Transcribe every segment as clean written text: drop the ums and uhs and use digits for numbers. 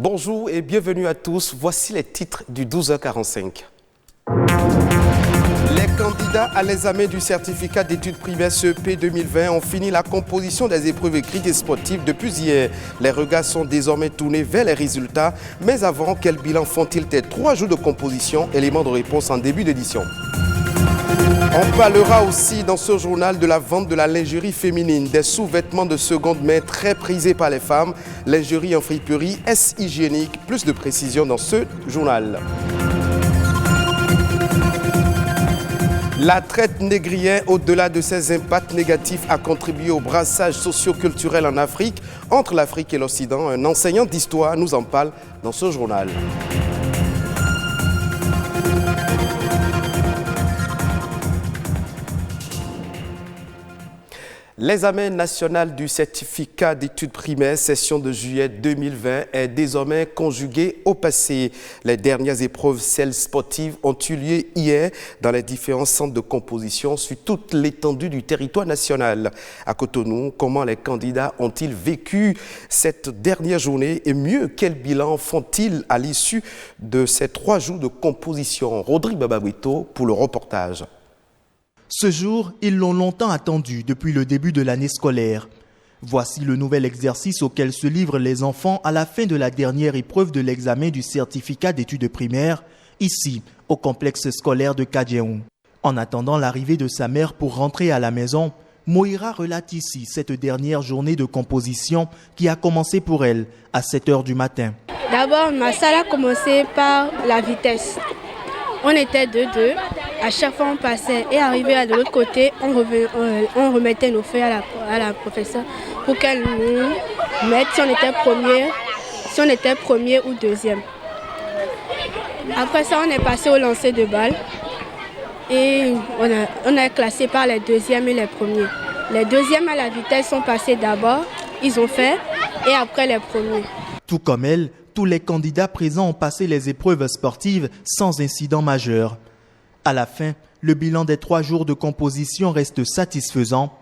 Bonjour et bienvenue à tous. Voici les titres du 12h45. Les candidats à l'examen du certificat d'études primaires CEP 2020 ont fini la composition des épreuves écrites et sportives depuis hier. Les regards sont désormais tournés vers les résultats. Mais avant, quel bilan font-ils des 3 jours de composition? Élément de réponse en début d'édition. On parlera aussi dans ce journal de la vente de la lingerie féminine, des sous-vêtements de seconde main très prisés par les femmes. Lingerie en friperie, est-ce hygiénique? Plus de précisions dans ce journal. La traite négrière, au-delà de ses impacts négatifs, a contribué au brassage socio-culturel en Afrique, entre l'Afrique et l'Occident. Un enseignant d'histoire nous en parle dans ce journal. L'examen national du certificat d'études primaires, session de juillet 2020, est désormais conjugué au passé. Les dernières épreuves, celles sportives, ont eu lieu hier dans les différents centres de composition sur toute l'étendue du territoire national. À Cotonou, comment les candidats ont-ils vécu cette dernière journée et mieux, quel bilan font-ils à l'issue de ces 3 jours de composition? Rodrigue Bababouito pour le reportage. Ce jour, ils l'ont longtemps attendu depuis le début de l'année scolaire. Voici le nouvel exercice auquel se livrent les enfants à la fin de la dernière épreuve de l'examen du certificat d'études primaires, ici, au complexe scolaire de Kadjeon. En attendant l'arrivée de sa mère pour rentrer à la maison, Moïra relate ici cette dernière journée de composition qui a commencé pour elle à 7 h du matin. D'abord, ma salle a commencé par la vitesse. On était 2-2. À chaque fois, on passait et arrivé à de l'autre côté, on remettait nos feuilles à la professeure pour qu'elle nous mette si on était premier ou deuxième. Après ça, on est passé au lancer de balle et on a classé par les deuxièmes et les premiers. Les deuxièmes à la vitesse sont passés d'abord, ils ont fait, et après les premiers. Tout comme elle, tous les candidats présents ont passé les épreuves sportives sans incident majeur. À la fin, le bilan des 3 jours de composition reste satisfaisant.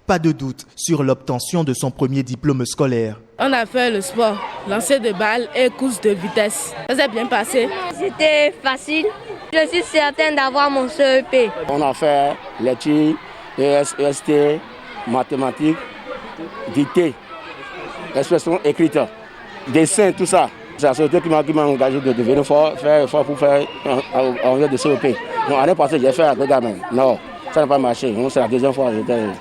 Pas de doute sur l'obtention de son premier diplôme scolaire. On a fait le sport, lancer de balles et course de vitesse. Ça s'est bien passé. C'était facile. Je suis certaine d'avoir mon CEP. On a fait l'étude, EST, mathématiques, dictée, expression écrite, dessin, tout ça. C'est la société qui m'a engagé de devenir fort, faire effort pour faire en de CEP. Non, l'année passée, j'ai fait un examen. Non, ça n'a pas marché. C'est la deuxième fois.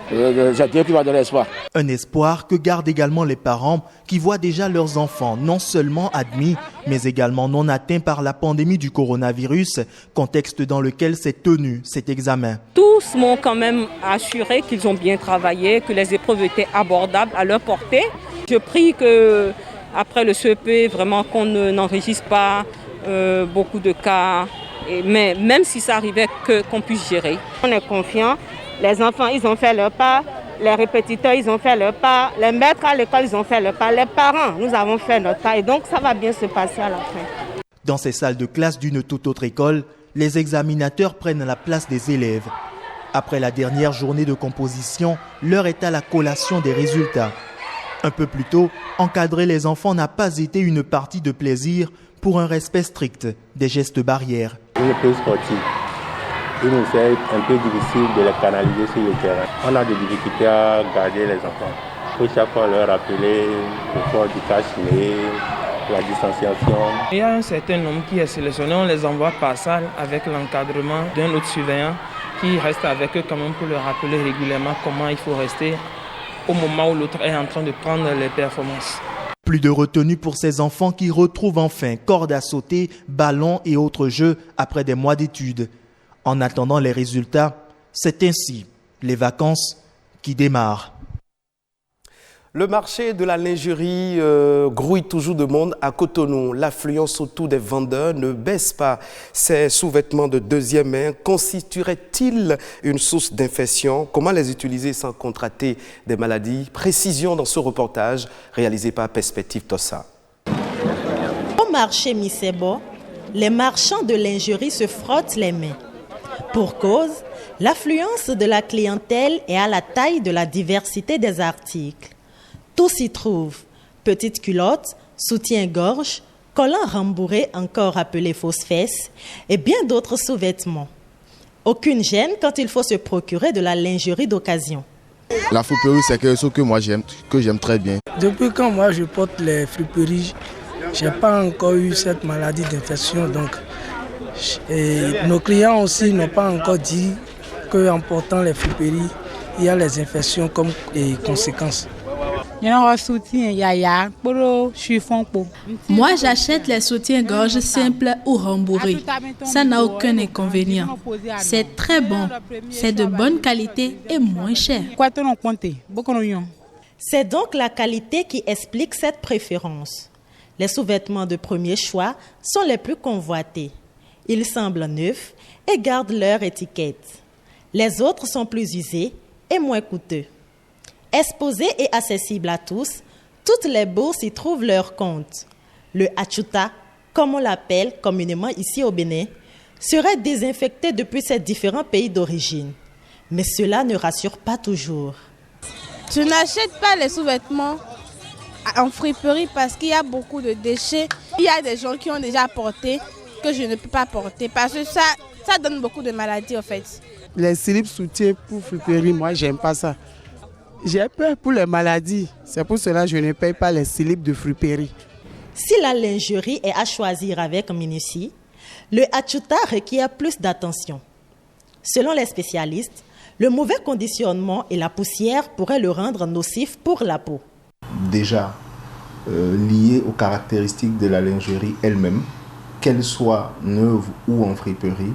J'ai Dieu qui m'a donné espoir. Un espoir que gardent également les parents qui voient déjà leurs enfants non seulement admis, mais également non atteints par la pandémie du coronavirus, contexte dans lequel s'est tenu cet examen. Tous m'ont quand même assuré qu'ils ont bien travaillé, que les épreuves étaient abordables à leur portée. Je prie que après le CEP, vraiment qu'on n'enregistre pas beaucoup de cas, mais même si ça arrivait, qu'on puisse gérer. On est confiants, les enfants ils ont fait leur part, les répétiteurs ils ont fait leur part, les maîtres à l'école ils ont fait leur part, les parents nous avons fait notre part et donc ça va bien se passer à la fin. Dans ces salles de classe d'une toute autre école, les examinateurs prennent la place des élèves. Après la dernière journée de composition, l'heure est à la collation des résultats. Un peu plus tôt, encadrer les enfants n'a pas été une partie de plaisir pour un respect strict des gestes barrières. Une épreuve sportive, il nous est un peu difficile de les canaliser sur le terrain. On a des difficultés à garder les enfants. Il faut chaque fois leur rappeler le port du cache-nez, la distanciation. Il y a un certain nombre qui est sélectionné, on les envoie par salle avec l'encadrement d'un autre surveillant qui reste avec eux quand même pour leur rappeler régulièrement comment il faut rester au moment où l'autre est en train de prendre les performances. Plus de retenue pour ces enfants qui retrouvent enfin corde à sauter, ballons et autres jeux après des mois d'études. En attendant les résultats, c'est ainsi les vacances qui démarrent. Le marché de la lingerie grouille toujours de monde à Cotonou. L'affluence autour des vendeurs ne baisse pas. Ces sous-vêtements de deuxième main constitueraient-ils une source d'infection? Comment les utiliser sans contracter des maladies? Précision dans ce reportage réalisé par Perspective Tossa. Au marché Misebo, les marchands de lingerie se frottent les mains. Pour cause, l'affluence de la clientèle est à la taille de la diversité des articles. Tout s'y trouve, petites culottes, soutien-gorge, collants rembourrés, encore appelés fausses fesses, et bien d'autres sous-vêtements. Aucune gêne quand il faut se procurer de la lingerie d'occasion. La friperie, c'est quelque chose que moi j'aime très bien. Depuis quand moi je porte les friperies, je n'ai pas encore eu cette maladie d'infection. Donc, nos clients aussi n'ont pas encore dit qu'en portant les friperies, il y a les infections comme conséquences. Moi, j'achète les soutiens-gorge simples ou rembourrés. Ça n'a aucun inconvénient. C'est très bon. C'est de bonne qualité et moins cher. C'est donc la qualité qui explique cette préférence. Les sous-vêtements de premier choix sont les plus convoités. Ils semblent neufs et gardent leur étiquette. Les autres sont plus usés et moins coûteux. Exposés et accessibles à tous, toutes les bourses y trouvent leur compte. Le achuta, comme on l'appelle communément ici au Bénin, serait désinfecté depuis ces différents pays d'origine. Mais cela ne rassure pas toujours. Je n'achète pas les sous-vêtements en friperie parce qu'il y a beaucoup de déchets. Il y a des gens qui ont déjà porté que je ne peux pas porter parce que ça donne beaucoup de maladies en fait. Les slips soutiens pour friperie, moi j'aime pas ça. J'ai peur pour les maladies. C'est pour cela que je ne paye pas les slips de friperie. Si la lingerie est à choisir avec minutie, le achuta requiert plus d'attention. Selon les spécialistes, le mauvais conditionnement et la poussière pourraient le rendre nocif pour la peau. Déjà, lié aux caractéristiques de la lingerie elle-même, qu'elle soit neuve ou en friperie,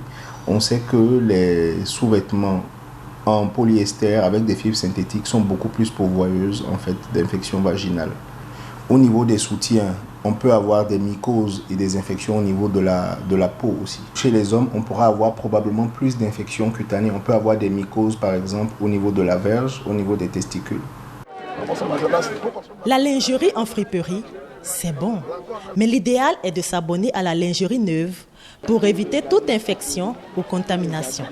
on sait que les sous-vêtements en polyester avec des fibres synthétiques sont beaucoup plus pourvoyeuses en fait d'infections vaginales. Au niveau des soutiens, on peut avoir des mycoses et des infections au niveau de la peau aussi. Chez les hommes, on pourra avoir probablement plus d'infections cutanées. On peut avoir des mycoses par exemple au niveau de la verge, au niveau des testicules. La lingerie en friperie, c'est bon. Mais l'idéal est de s'abonner à la lingerie neuve pour éviter toute infection ou contamination.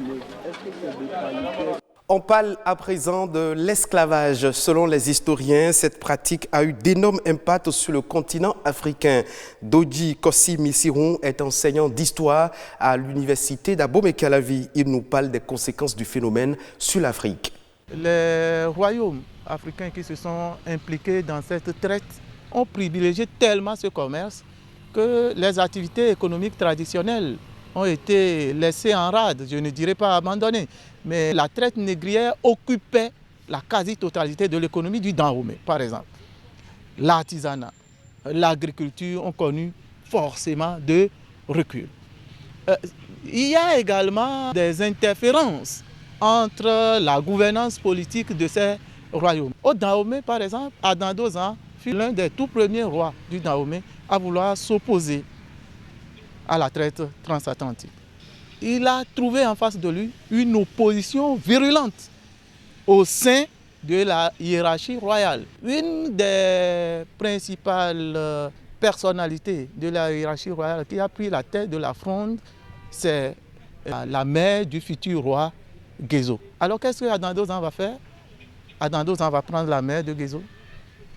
On parle à présent de l'esclavage. Selon les historiens, cette pratique a eu d'énormes impacts sur le continent africain. Doji Kossi Missirou est enseignant d'histoire à l'université d'Abomey-Calavi. Il nous parle des conséquences du phénomène sur l'Afrique. Les royaumes africains qui se sont impliqués dans cette traite ont privilégié tellement ce commerce que les activités économiques traditionnelles ont été laissées en rade, je ne dirais pas abandonnées, mais la traite négrière occupait la quasi-totalité de l'économie du Dahomey, par exemple. L'artisanat, l'agriculture ont connu forcément de recul. Il y a également des interférences entre la gouvernance politique de ces royaumes. Au Dahomey, par exemple, Adandozan fut l'un des tout premiers rois du Dahomey à vouloir s'opposer à la traite transatlantique. Il a trouvé en face de lui une opposition virulente au sein de la hiérarchie royale. Une des principales personnalités de la hiérarchie royale qui a pris la tête de la fronde, c'est la mère du futur roi Gezo. Alors qu'est-ce que Adandozan va faire? Adandozan va prendre la mère de Gezo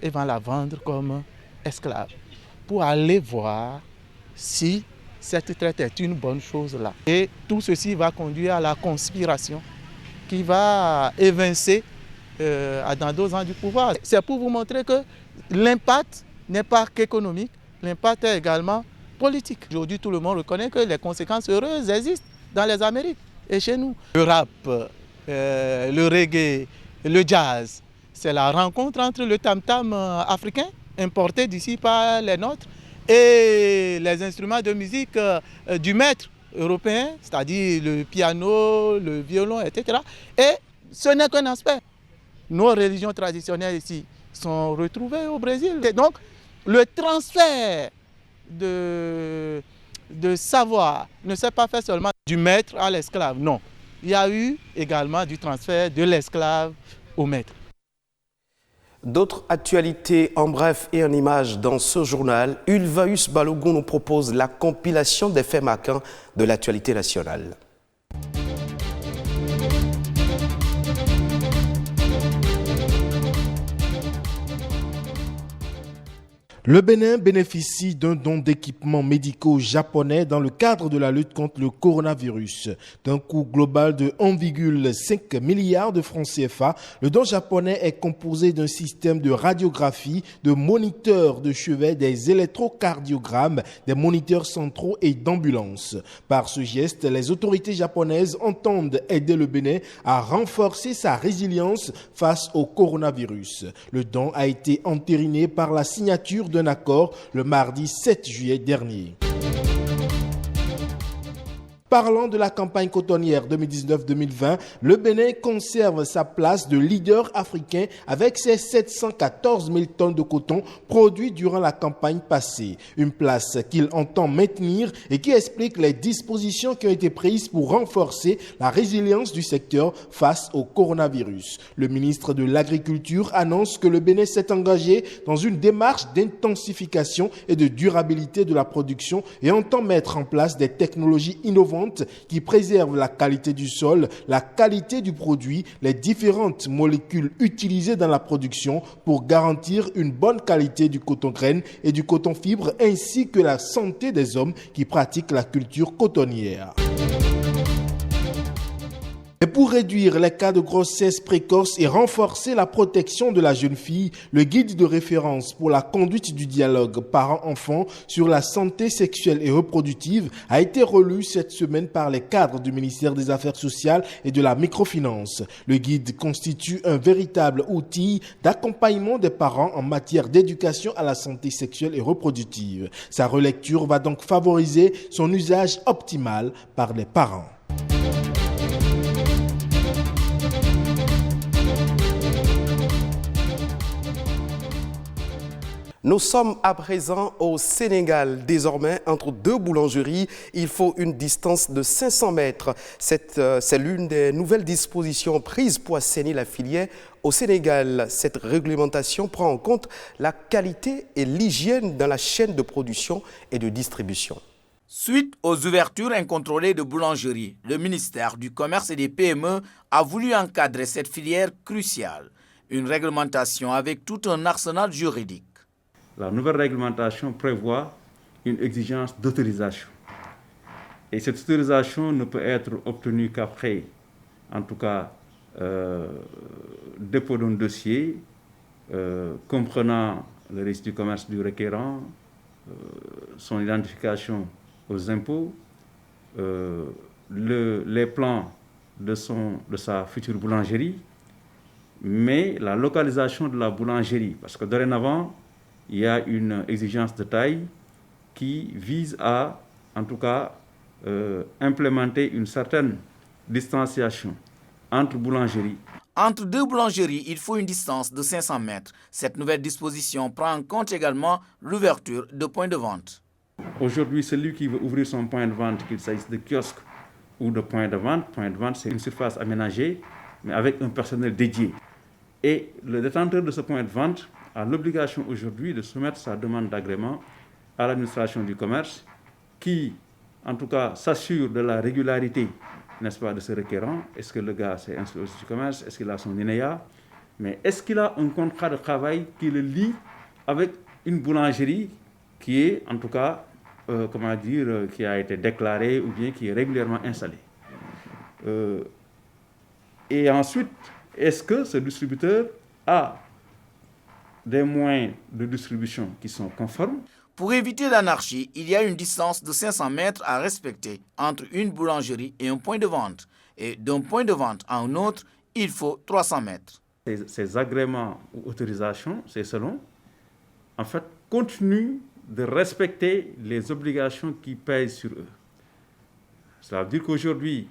et va la vendre comme esclave pour aller voir si cette traite est une bonne chose là. Et tout ceci va conduire à la conspiration qui va évincer Adandozan du pouvoir. C'est pour vous montrer que l'impact n'est pas qu'économique, l'impact est également politique. Aujourd'hui, tout le monde reconnaît que les conséquences heureuses existent dans les Amériques et chez nous. Le rap, le reggae, le jazz, c'est la rencontre entre le tam-tam africain, importé d'ici par les nôtres, et les instruments de musique du maître européen, c'est-à-dire le piano, le violon, etc. Et ce n'est qu'un aspect. Nos religions traditionnelles ici sont retrouvées au Brésil. Et donc, le transfert de savoir ne s'est pas fait seulement du maître à l'esclave, non. Il y a eu également du transfert de l'esclave au maître. D'autres actualités en bref et en images dans ce journal. Ulvaeus Balogun nous propose la compilation des faits marquants de l'actualité nationale. Le Bénin bénéficie d'un don d'équipements médicaux japonais dans le cadre de la lutte contre le coronavirus. D'un coût global de 1,5 milliard de francs CFA, le don japonais est composé d'un système de radiographie, de moniteurs de chevet, des électrocardiogrammes, des moniteurs centraux et d'ambulances. Par ce geste, les autorités japonaises entendent aider le Bénin à renforcer sa résilience face au coronavirus. Le don a été entériné par la signature d'un accord le mardi 7 juillet dernier. Parlant de la campagne cotonnière 2019-2020, le Bénin conserve sa place de leader africain avec ses 714 000 tonnes de coton produits durant la campagne passée. Une place qu'il entend maintenir et qui explique les dispositions qui ont été prises pour renforcer la résilience du secteur face au coronavirus. Le ministre de l'Agriculture annonce que le Bénin s'est engagé dans une démarche d'intensification et de durabilité de la production et entend mettre en place des technologies innovantes qui préservent la qualité du sol, la qualité du produit, les différentes molécules utilisées dans la production pour garantir une bonne qualité du coton-graine et du coton-fibre ainsi que la santé des hommes qui pratiquent la culture cotonnière. Et pour réduire les cas de grossesse précoce et renforcer la protection de la jeune fille, le guide de référence pour la conduite du dialogue parents-enfants sur la santé sexuelle et reproductive a été relu cette semaine par les cadres du ministère des Affaires sociales et de la microfinance. Le guide constitue un véritable outil d'accompagnement des parents en matière d'éducation à la santé sexuelle et reproductive. Sa relecture va donc favoriser son usage optimal par les parents. Nous sommes à présent au Sénégal. Désormais, entre deux boulangeries, il faut une distance de 500 mètres. C'est l'une des nouvelles dispositions prises pour assainir la filière au Sénégal. Cette réglementation prend en compte la qualité et l'hygiène dans la chaîne de production et de distribution. Suite aux ouvertures incontrôlées de boulangeries, le ministère du Commerce et des PME a voulu encadrer cette filière cruciale. Une réglementation avec tout un arsenal juridique. La nouvelle réglementation prévoit une exigence d'autorisation. Et cette autorisation ne peut être obtenue qu'après, en tout cas, dépôt d'un dossier comprenant le registre du commerce du requérant, son identification aux impôts, les plans de sa future boulangerie, mais la localisation de la boulangerie, parce que dorénavant, il y a une exigence de taille qui vise à, en tout cas, implémenter une certaine distanciation entre boulangeries. Entre deux boulangeries, il faut une distance de 500 mètres. Cette nouvelle disposition prend en compte également l'ouverture de points de vente. Aujourd'hui, celui qui veut ouvrir son point de vente, qu'il s'agisse de kiosque ou de point de vente, c'est une surface aménagée, mais avec un personnel dédié. Et le détenteur de ce point de vente a l'obligation aujourd'hui de soumettre sa demande d'agrément à l'administration du commerce qui, en tout cas, s'assure de la régularité, n'est-ce pas, de ce requérant. Est-ce que le gars s'est inscrit au registre du commerce? Est-ce qu'il a son INEA? Mais est-ce qu'il a un contrat de travail qui le lie avec une boulangerie qui est, en tout cas, qui a été déclarée ou bien qui est régulièrement installée? Et ensuite, est-ce que ce distributeur a des moyens de distribution qui sont conformes? Pour éviter l'anarchie, il y a une distance de 500 mètres à respecter entre une boulangerie et un point de vente. Et d'un point de vente à un autre, il faut 300 mètres. Ces agréments ou autorisations, c'est selon, en fait, continuent de respecter les obligations qui pèsent sur eux. Ça veut dire qu'aujourd'hui,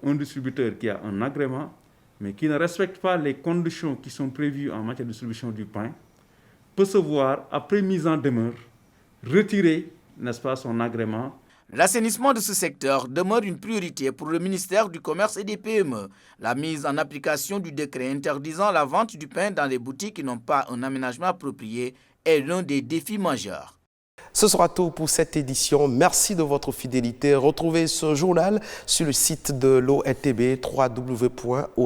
un distributeur qui a un agrément, mais qui ne respecte pas les conditions qui sont prévues en matière de distribution du pain, peut se voir, après mise en demeure, retirer, n'est-ce pas, son agrément. L'assainissement de ce secteur demeure une priorité pour le ministère du Commerce et des PME. La mise en application du décret interdisant la vente du pain dans les boutiques qui n'ont pas un aménagement approprié est l'un des défis majeurs. Ce sera tout pour cette édition. Merci de votre fidélité. Retrouvez ce journal sur le site de l'ORTB, www.ortb.bj.